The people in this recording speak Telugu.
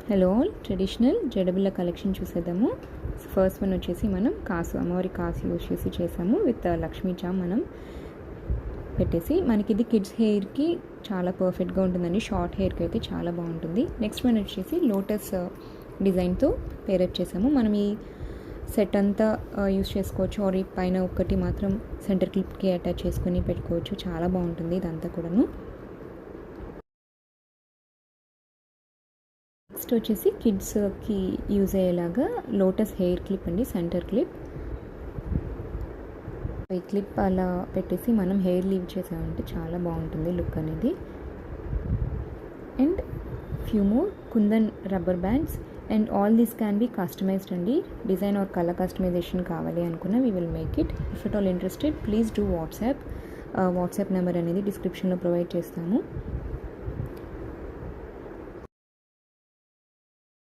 హలో ఆల్, ట్రెడిషనల్ జడబిళ్ళ కలెక్షన్ చూసేద్దాము. ఫస్ట్ వన్ వచ్చేసి మనం కాసు, అమ్మవారి కాసు యూజ్ చేసి చేసాము విత్ లక్ష్మీ చామ్ మనం పెట్టేసి. మనకి ఇది కిడ్స్ హెయిర్కి చాలా పర్ఫెక్ట్గా ఉంటుందండి, షార్ట్ హెయిర్కి అయితే చాలా బాగుంటుంది. నెక్స్ట్ వన్ వచ్చేసి లోటస్ డిజైన్తో పేరప్ చేసాము. మనం ఈ సెట్ అంతా యూస్ చేసుకోవచ్చు, ఆర్ ఈ పైన ఒక్కటి మాత్రం సెంటర్ క్లిప్కి అటాచ్ చేసుకొని పెట్టుకోవచ్చు. చాలా బాగుంటుంది ఇదంతా కూడాను. నెక్స్ట్ వచ్చేసి కిడ్స్కి యూజ్ అయ్యేలాగా లోటస్ హెయిర్ క్లిప్ అండి, సెంటర్ క్లిప్. ఈ క్లిప్ అలా పెట్టేసి మనం హెయిర్ లీవ్ చేసామంటే చాలా బాగుంటుంది లుక్ అనేది. And few more kundan rubber bands and all this can be customized అండి. డిజైన్ ఆర్ కలర్ కస్టమైజేషన్ కావాలి అనుకున్నా we will make it. If at all interested please do WhatsApp number అనేది డిస్క్రిప్షన్లో ప్రొవైడ్ చేస్తాము.